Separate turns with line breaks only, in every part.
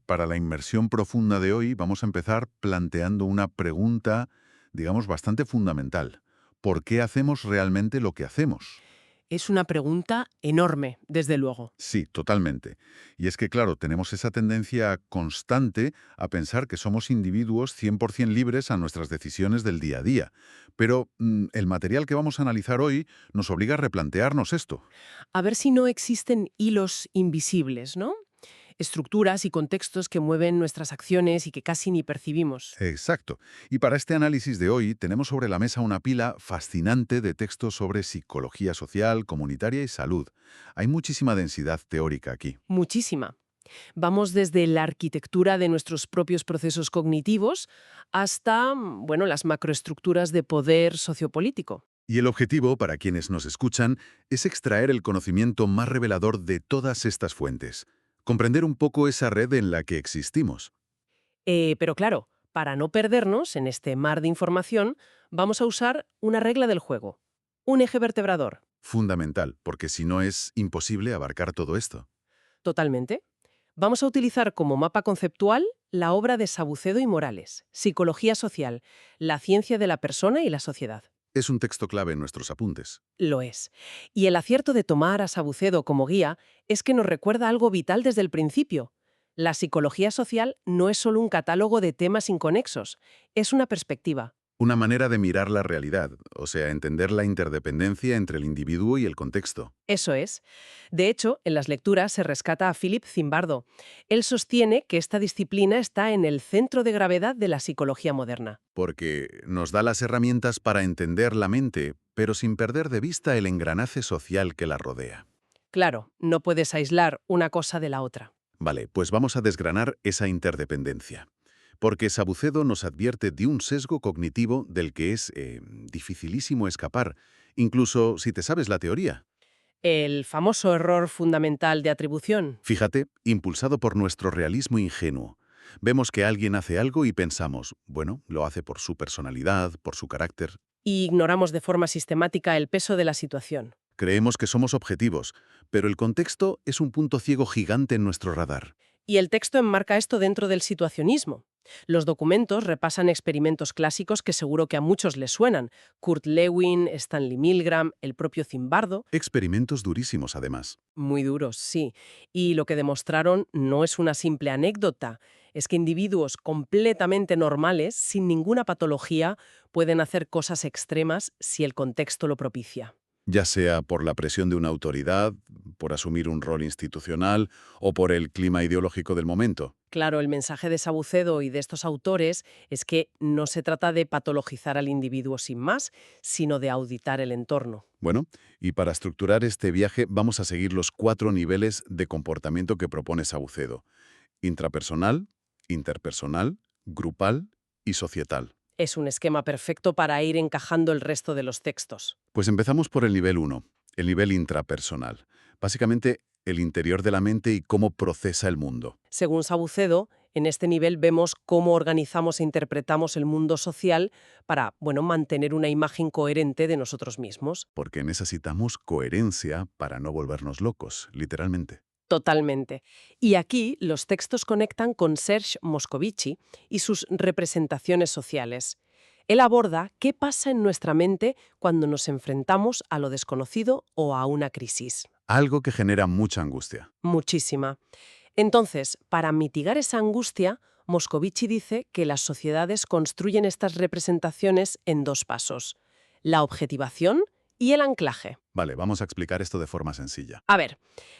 Para la inmersión profunda de hoy vamos a empezar planteando una pregunta, digamos, bastante fundamental. ¿Por qué hacemos realmente lo que hacemos?
Es una pregunta enorme, desde luego.
Sí, totalmente. Y es que, claro, tenemos esa tendencia constante a pensar que somos individuos 100% libres a nuestras decisiones del día a día. Pero el material que vamos a analizar hoy nos obliga a replantearnos esto.
A ver si no existen hilos invisibles, ¿no? Estructuras y contextos que mueven nuestras acciones y que casi ni percibimos.
Exacto. Y para este análisis de hoy tenemos sobre la mesa una pila fascinante de textos sobre psicología social, comunitaria y salud. Hay muchísima densidad teórica aquí.
Muchísima. Vamos desde la arquitectura de nuestros propios procesos cognitivos hasta, bueno, las macroestructuras de poder sociopolítico.
Y el objetivo, para quienes nos escuchan, es extraer el conocimiento más revelador de todas estas fuentes. Comprender un poco esa red en la que existimos.
Pero claro, para no perdernos en este mar de información, vamos a usar una regla del juego. Un eje vertebrador.
Fundamental, porque si no es imposible abarcar todo esto.
Totalmente. Vamos a utilizar como mapa conceptual la obra de Sabucedo y Morales, Psicología Social, la ciencia de la persona y la sociedad.
Es un texto clave en nuestros apuntes.
Lo es. Y el acierto de tomar a Sabucedo como guía es que nos recuerda algo vital desde el principio. La psicología social no es solo un catálogo de temas inconexos, es una perspectiva.
Una manera de mirar la realidad, o sea, entender la interdependencia entre el individuo y el contexto.
Eso es. De hecho, en las lecturas se rescata a Philip Zimbardo. Él sostiene que esta disciplina está en el centro de gravedad de la psicología moderna.
Porque nos da las herramientas para entender la mente, pero sin perder de vista el engranaje social que la rodea.
Claro, no puedes aislar una cosa de la otra.
Vale, pues vamos a desgranar esa interdependencia. Porque Sabucedo nos advierte de un sesgo cognitivo del que es dificilísimo escapar, incluso si te sabes la teoría.
El famoso error fundamental de atribución.
Fíjate, impulsado por nuestro realismo ingenuo. Vemos que alguien hace algo y pensamos, bueno, lo hace por su personalidad, por su carácter.
Y ignoramos de forma sistemática el peso de la situación.
Creemos que somos objetivos, pero el contexto es un punto ciego gigante en nuestro radar.
Y el texto enmarca esto dentro del situacionismo. Los documentos repasan experimentos clásicos que seguro que a muchos les suenan. Kurt Lewin, Stanley Milgram, el propio Zimbardo.
Experimentos durísimos, además.
Muy duros, sí. Y lo que demostraron no es una simple anécdota, es que individuos completamente normales, sin ninguna patología, pueden hacer cosas extremas si el contexto lo propicia.
Ya sea por la presión de una autoridad, por asumir un rol institucional o por el clima ideológico del momento.
Claro, el mensaje de Sabucedo y de estos autores es que no se trata de patologizar al individuo sin más, sino de auditar el entorno.
Bueno, y para estructurar este viaje vamos a seguir los 4 niveles de comportamiento que propone Sabucedo: intrapersonal, interpersonal, grupal y societal.
Es un esquema perfecto para ir encajando el resto de los textos.
Pues empezamos por el nivel 1, el nivel intrapersonal. Básicamente, el interior de la mente y cómo procesa el mundo.
Según Sabucedo, en este nivel vemos cómo organizamos e interpretamos el mundo social para, bueno, mantener una imagen coherente de nosotros mismos.
Porque necesitamos coherencia para no volvernos locos, literalmente.
Totalmente. Y aquí los textos conectan con Serge Moscovici y sus representaciones sociales. Él aborda qué pasa en nuestra mente cuando nos enfrentamos a lo desconocido o a una crisis.
Algo que genera mucha angustia.
Muchísima. Entonces, para mitigar esa angustia, Moscovici dice que las sociedades construyen estas representaciones en dos pasos: la objetivación y el anclaje.
Vale, vamos a explicar esto de forma sencilla.
A ver,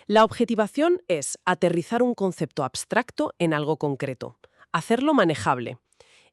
la objetivación es aterrizar un concepto abstracto en algo concreto, hacerlo manejable.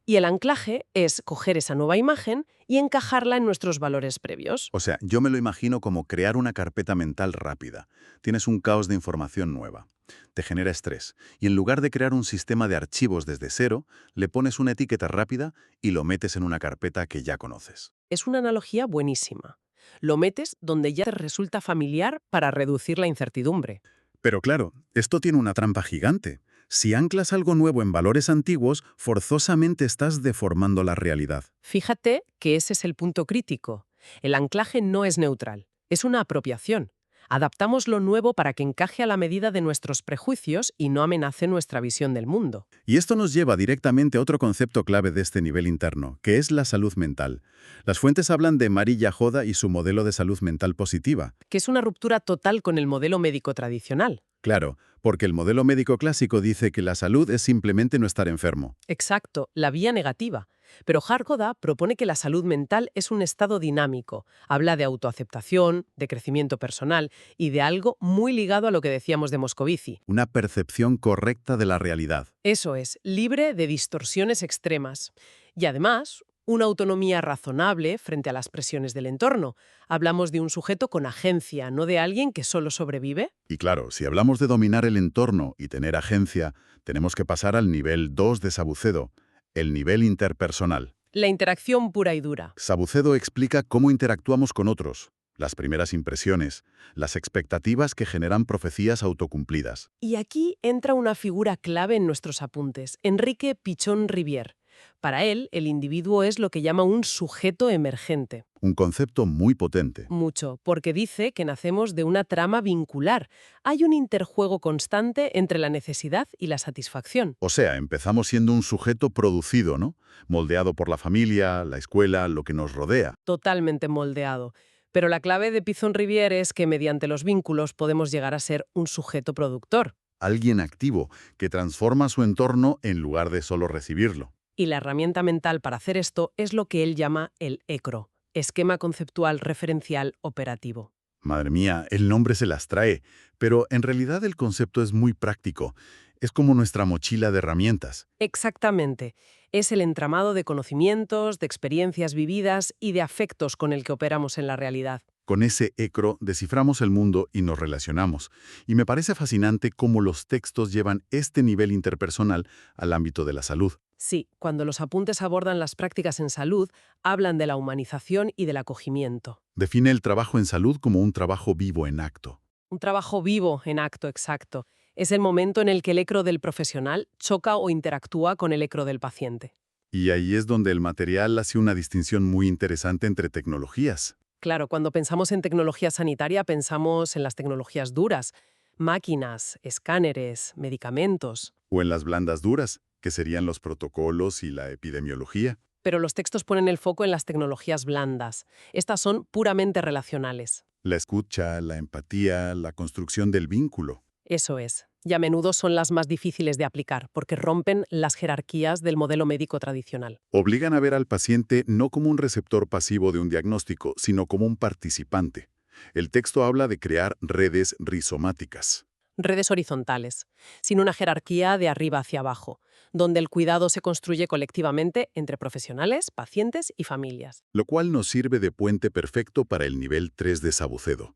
Y el anclaje es coger esa nueva imagen y encajarla en nuestros valores previos.
O sea, yo me lo imagino como crear una carpeta mental rápida. Tienes un caos de información nueva. Te genera estrés. Y en lugar de crear un sistema de archivos desde cero, le pones una etiqueta rápida y lo metes en una carpeta que ya conoces.
Es una analogía buenísima. Lo metes donde ya te resulta familiar para reducir la incertidumbre.
Pero claro, esto tiene una trampa gigante. Si anclas algo nuevo en valores antiguos, forzosamente estás deformando la realidad.
Fíjate que ese es el punto crítico. El anclaje no es neutral, es una apropiación. Adaptamos lo nuevo para que encaje a la medida de nuestros prejuicios y no amenace nuestra visión del mundo.
Y esto nos lleva directamente a otro concepto clave de este nivel interno, que es la salud mental. Las fuentes hablan de Mari Yahoda y su modelo de salud mental positiva.
Que es una ruptura total con el modelo médico tradicional.
Claro, porque el modelo médico clásico dice que la salud es simplemente no estar enfermo.
Exacto, la vía negativa. Pero Hargoda propone que la salud mental es un estado dinámico. Habla de autoaceptación, de crecimiento personal y de algo muy ligado a lo que decíamos de Moscovici.
Una percepción correcta de la realidad.
Eso es, libre de distorsiones extremas. Y además, una autonomía razonable frente a las presiones del entorno. Hablamos de un sujeto con agencia, no de alguien que solo sobrevive.
Y claro, si hablamos de dominar el entorno y tener agencia, tenemos que pasar al nivel 2 de Sabucedo, el nivel interpersonal.
La interacción pura y dura.
Sabucedo explica cómo interactuamos con otros, las primeras impresiones, las expectativas que generan profecías autocumplidas.
Y aquí entra una figura clave en nuestros apuntes, Enrique Pichón Rivière. Para él, el individuo es lo que llama un sujeto emergente.
Un concepto muy potente.
Mucho, porque dice que nacemos de una trama vincular. Hay un interjuego constante entre la necesidad y la satisfacción.
O sea, empezamos siendo un sujeto producido, ¿no? Moldeado por la familia, la escuela, lo que nos rodea.
Totalmente moldeado. Pero la clave de Pichón Rivière es que mediante los vínculos podemos llegar a ser un sujeto productor.
Alguien activo, que transforma su entorno en lugar de solo recibirlo.
Y la herramienta mental para hacer esto es lo que él llama el ECRO, esquema conceptual referencial operativo.
Madre mía, el nombre se las trae, pero en realidad el concepto es muy práctico. Es como nuestra mochila de herramientas.
Exactamente. Es el entramado de conocimientos, de experiencias vividas y de afectos con el que operamos en la realidad.
Con ese ECRO desciframos el mundo y nos relacionamos. Y me parece fascinante cómo los textos llevan este nivel interpersonal al ámbito de la salud.
Sí, cuando los apuntes abordan las prácticas en salud, hablan de la humanización y del acogimiento.
Define el trabajo en salud como un trabajo vivo en acto.
Un trabajo vivo en acto exacto. Es el momento en el que el ECRO del profesional choca o interactúa con el ECRO del paciente.
Y ahí es donde el material hace una distinción muy interesante entre tecnologías.
Claro, cuando pensamos en tecnología sanitaria pensamos en las tecnologías duras, máquinas, escáneres, medicamentos.
O en las blandas duras, que serían los protocolos y la epidemiología.
Pero los textos ponen el foco en las tecnologías blandas. Estas son puramente relacionales.
La escucha, la empatía, la construcción del vínculo.
Eso es. Y a menudo son las más difíciles de aplicar, porque rompen las jerarquías del modelo médico tradicional.
Obligan a ver al paciente no como un receptor pasivo de un diagnóstico, sino como un participante. El texto habla de crear redes rizomáticas.
Redes horizontales, sin una jerarquía de arriba hacia abajo, donde el cuidado se construye colectivamente entre profesionales, pacientes y familias.
Lo cual nos sirve de puente perfecto para el nivel 3 de Sabucedo,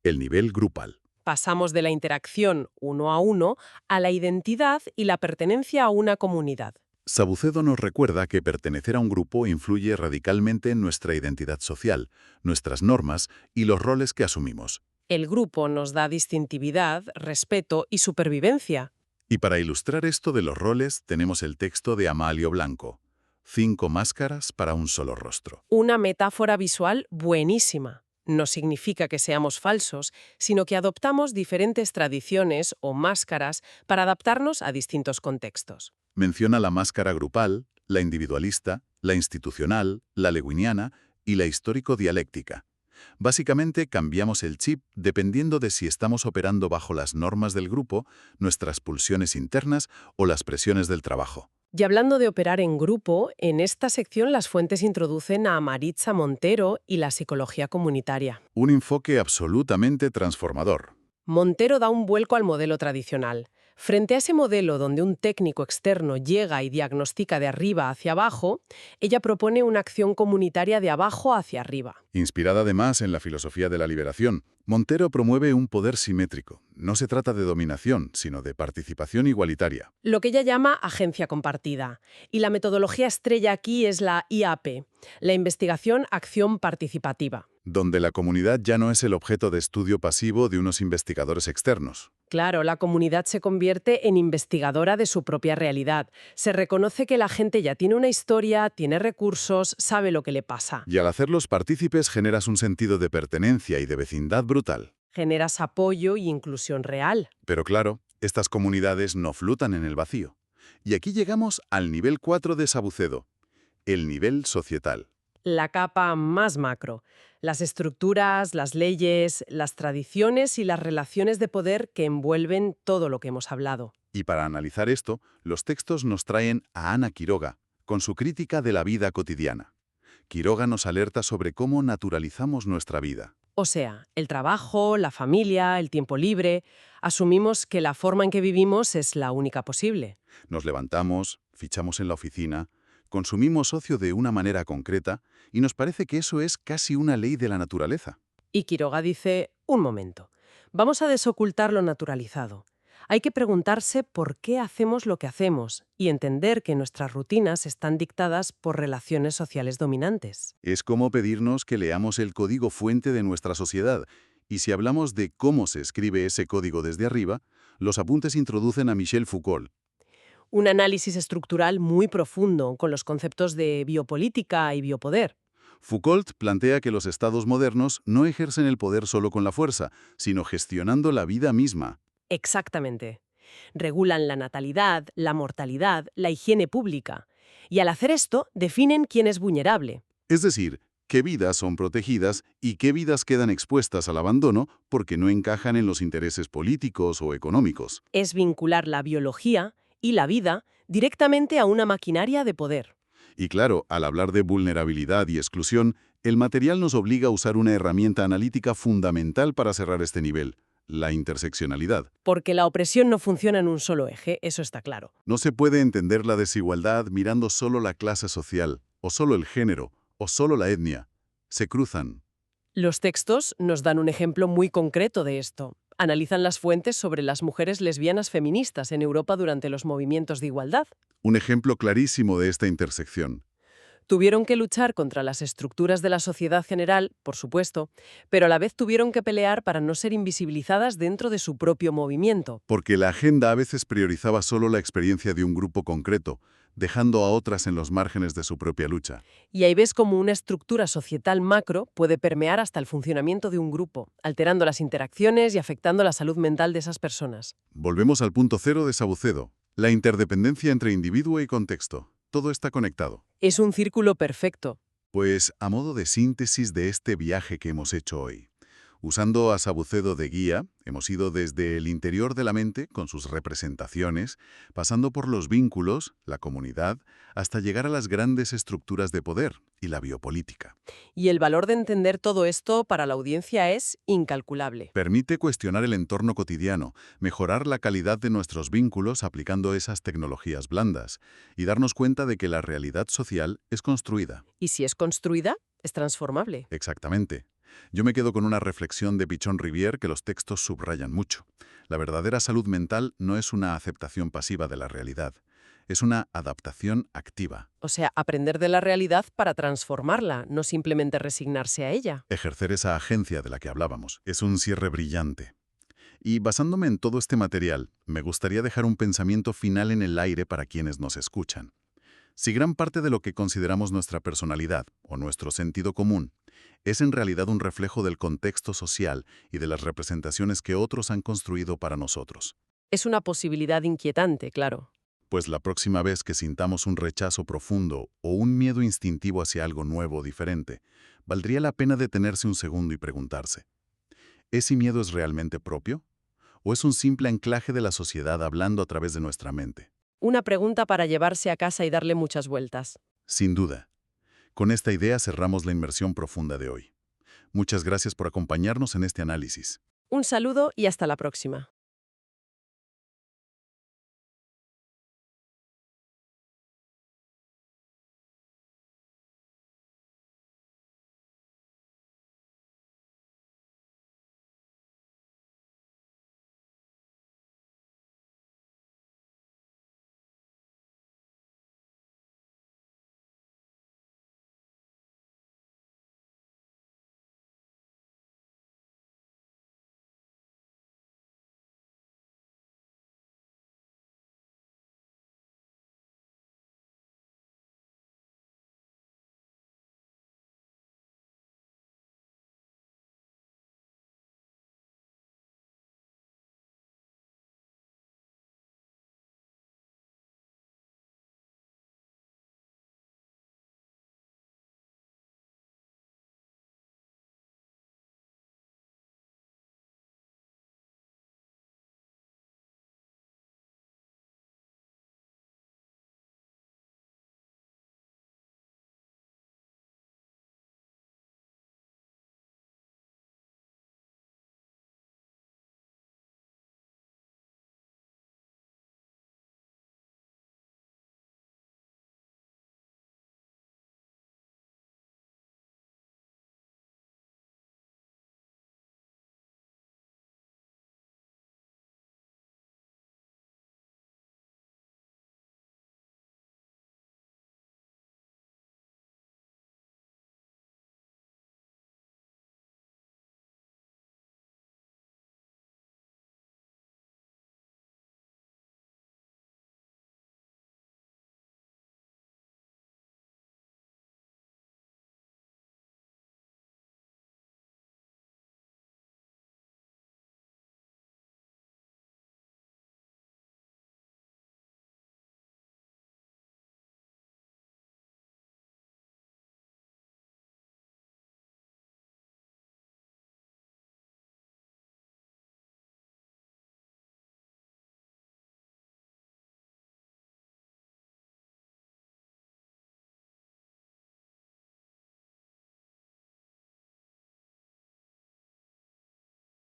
el nivel grupal.
Pasamos de la interacción uno a uno a la identidad y la pertenencia a una comunidad.
Sabucedo nos recuerda que pertenecer a un grupo influye radicalmente en nuestra identidad social, nuestras normas y los roles que asumimos.
El grupo nos da distintividad, respeto y supervivencia.
Y para ilustrar esto de los roles tenemos el texto de Amalio Blanco, 5 máscaras para un solo rostro.
Una metáfora visual buenísima. No significa que seamos falsos, sino que adoptamos diferentes tradiciones o máscaras para adaptarnos a distintos contextos.
Menciona la máscara grupal, la individualista, la institucional, la lewiniana y la histórico-dialéctica. Básicamente cambiamos el chip dependiendo de si estamos operando bajo las normas del grupo, nuestras pulsiones internas o las presiones del trabajo.
Y hablando de operar en grupo, en esta sección las fuentes introducen a Maritza Montero y la psicología comunitaria.
Un enfoque absolutamente transformador.
Montero da un vuelco al modelo tradicional. Frente a ese modelo donde un técnico externo llega y diagnostica de arriba hacia abajo, ella propone una acción comunitaria de abajo hacia arriba.
Inspirada además en la filosofía de la liberación, Montero promueve un poder simétrico. No se trata de dominación, sino de participación igualitaria.
Lo que ella llama agencia compartida. Y la metodología estrella aquí es la IAP, la investigación acción participativa.
Donde la comunidad ya no es el objeto de estudio pasivo de unos investigadores externos.
Claro, la comunidad se convierte en investigadora de su propia realidad. Se reconoce que la gente ya tiene una historia, tiene recursos, sabe lo que le pasa.
Y al hacerlos partícipes generas un sentido de pertenencia y de vecindad brutal.
Generas apoyo y inclusión real.
Pero claro, estas comunidades no flotan en el vacío. Y aquí llegamos al nivel 4 de Sabucedo, el nivel societal.
La capa más macro. Las estructuras, las leyes, las tradiciones y las relaciones de poder que envuelven todo lo que hemos hablado.
Y para analizar esto, los textos nos traen a Ana Quiroga, con su crítica de la vida cotidiana. Quiroga nos alerta sobre cómo naturalizamos nuestra vida.
O sea, el trabajo, la familia, el tiempo libre, asumimos que la forma en que vivimos es la única posible.
Nos levantamos, fichamos en la oficina, consumimos ocio de una manera concreta y nos parece que eso es casi una ley de la naturaleza.
Y Quiroga dice, un momento, vamos a desocultar lo naturalizado. Hay que preguntarse por qué hacemos lo que hacemos y entender que nuestras rutinas están dictadas por relaciones sociales dominantes.
Es como pedirnos que leamos el código fuente de nuestra sociedad. Y si hablamos de cómo se escribe ese código desde arriba, los apuntes introducen a Michel Foucault.
Un análisis estructural muy profundo con los conceptos de biopolítica y biopoder.
Foucault plantea que los estados modernos no ejercen el poder solo con la fuerza, sino gestionando la vida misma.
Exactamente. Regulan la natalidad, la mortalidad, la higiene pública. Y al hacer esto, definen quién es vulnerable.
Es decir, qué vidas son protegidas y qué vidas quedan expuestas al abandono porque no encajan en los intereses políticos o económicos.
Es vincular la biología y la vida directamente a una maquinaria de poder.
Y claro, al hablar de vulnerabilidad y exclusión, el material nos obliga a usar una herramienta analítica fundamental para cerrar este nivel, la interseccionalidad.
Porque la opresión no funciona en un solo eje, eso está claro.
No se puede entender la desigualdad mirando solo la clase social, o solo el género, o solo la etnia. Se cruzan.
Los textos nos dan un ejemplo muy concreto de esto. Analizan las fuentes sobre las mujeres lesbianas feministas en Europa durante los movimientos de igualdad.
Un ejemplo clarísimo de esta intersección.
Tuvieron que luchar contra las estructuras de la sociedad general, por supuesto, pero a la vez tuvieron que pelear para no ser invisibilizadas dentro de su propio movimiento.
Porque la agenda a veces priorizaba solo la experiencia de un grupo concreto, dejando a otras en los márgenes de su propia lucha.
Y ahí ves cómo una estructura societal macro puede permear hasta el funcionamiento de un grupo, alterando las interacciones y afectando la salud mental de esas personas.
Volvemos al punto cero de Sabucedo, la interdependencia entre individuo y contexto. Todo está conectado.
Es un círculo perfecto.
Pues, a modo de síntesis de este viaje que hemos hecho hoy, usando a Sabucedo de guía, hemos ido desde el interior de la mente, con sus representaciones, pasando por los vínculos, la comunidad, hasta llegar a las grandes estructuras de poder y la biopolítica.
Y el valor de entender todo esto para la audiencia es incalculable.
Permite cuestionar el entorno cotidiano, mejorar la calidad de nuestros vínculos aplicando esas tecnologías blandas y darnos cuenta de que la realidad social es construida.
Y si es construida, es transformable.
Exactamente. Yo me quedo con una reflexión de Pichon Rivière que los textos subrayan mucho. La verdadera salud mental no es una aceptación pasiva de la realidad, es una adaptación activa.
O sea, aprender de la realidad para transformarla, no simplemente resignarse a ella.
Ejercer esa agencia de la que hablábamos es un cierre brillante. Y basándome en todo este material, me gustaría dejar un pensamiento final en el aire para quienes nos escuchan. Si gran parte de lo que consideramos nuestra personalidad o nuestro sentido común es en realidad un reflejo del contexto social y de las representaciones que otros han construido para nosotros,
Es una posibilidad inquietante, claro.
pues la próxima vez que sintamos un rechazo profundo o un miedo instintivo hacia algo nuevo o diferente, valdría la pena detenerse un segundo y preguntarse, ¿ese miedo es realmente propio? ¿O es un simple anclaje de la sociedad hablando a través de nuestra mente?
Una pregunta para llevarse a casa y darle muchas vueltas.
Sin duda. Con esta idea cerramos la inmersión profunda de hoy. Muchas gracias por acompañarnos en este análisis.
Un saludo y hasta la próxima.